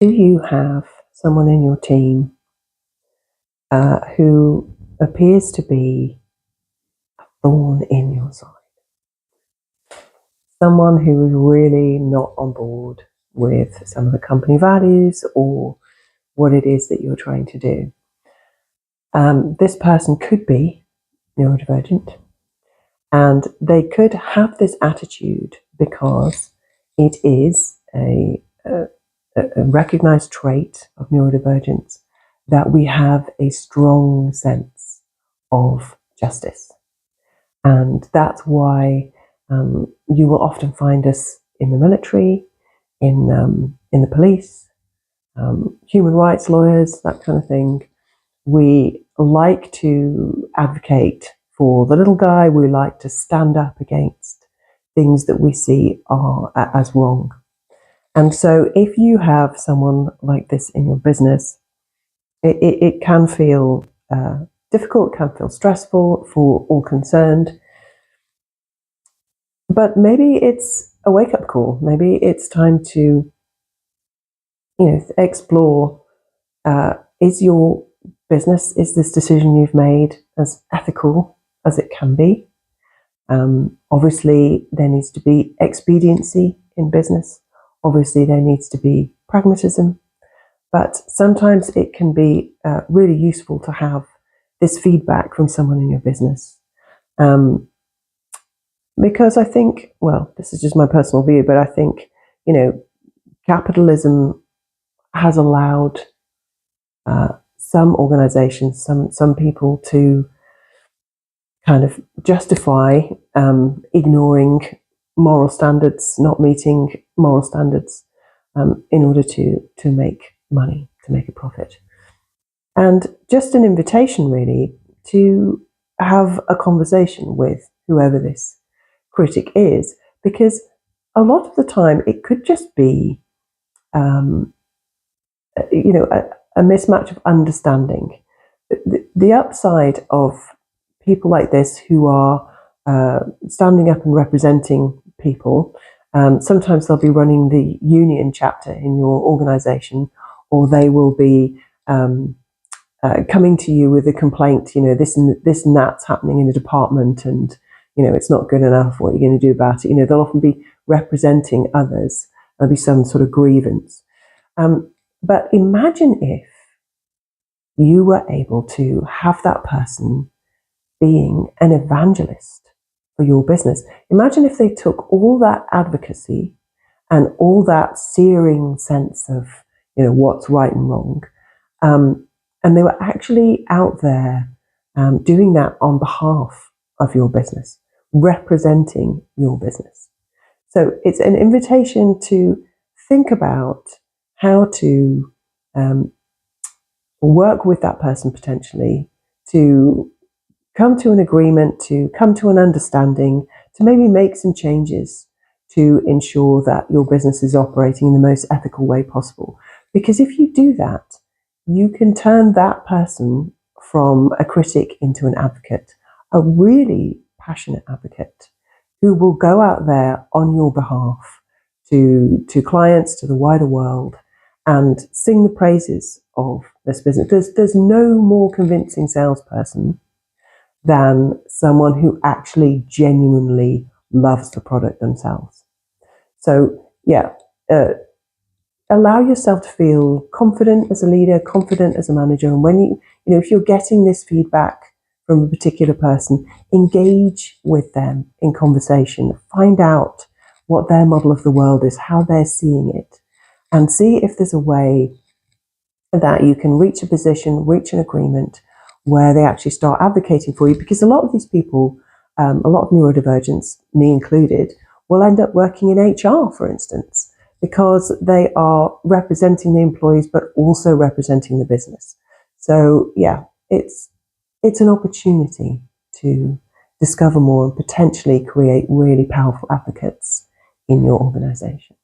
Do you have someone in your team who appears to be a thorn in your side? Someone who is really not on board with some of the company values or what it is that you're trying to do. This person could be neurodivergent, and they could have this attitude because it is a recognized trait of neurodivergence that we have a strong sense of justice. And that's why you will often find us in the military, in the police, human rights lawyers, that kind of thing. We like to advocate for the little guy. We like to stand up against things that we see are as wrong. And so if you have someone like this in your business, it can feel difficult, it can feel stressful for all concerned. But maybe it's a wake-up call. Maybe it's time to, explore, is your business, is this decision you've made as ethical as it can be? Obviously, there needs to be expediency in business. Obviously, there needs to be pragmatism. But sometimes it can be really useful to have this feedback from someone in your business. Because I think, well, this is just my personal view, but I think, capitalism has allowed some organizations, some people to kind of justify ignoring moral standards, not meeting moral standards in order to make money, to make a profit. And just an invitation really to have a conversation with whoever this critic is, because a lot of the time it could just be a mismatch of understanding. The upside of people like this who are standing up and representing people, sometimes they'll be running the union chapter in your organization, or they will be coming to you with a complaint, this and that's happening in the department, and it's not good enough, what are you going to do about it? They'll often be representing others. There'll be some sort of grievance. But imagine if you were able to have that person being an evangelist for your business. Imagine if they took all that advocacy and all that searing sense of, what's right and wrong, and they were actually out there doing that on behalf of your business, representing your business. So it's an invitation to think about how to work with that person potentially, to come to an agreement, to come to an understanding, to maybe make some changes to ensure that your business is operating in the most ethical way possible. Because if you do that, you can turn that person from a critic into an advocate, a really passionate advocate who will go out there on your behalf to clients, to the wider world, and sing the praises of this business. There's no more convincing salesperson than someone who actually genuinely loves the product themselves. So allow yourself to feel confident as a leader, confident as a manager. And when if you're getting this feedback from a particular person, engage with them in conversation, find out what their model of the world is, how they're seeing it, and see if there's a way that you can reach a position, reach an agreement where they actually start advocating for you. Because a lot of these people, a lot of neurodivergents, me included, will end up working in HR, for instance, because they are representing the employees, but also representing the business. So it's an opportunity to discover more and potentially create really powerful advocates in your organization.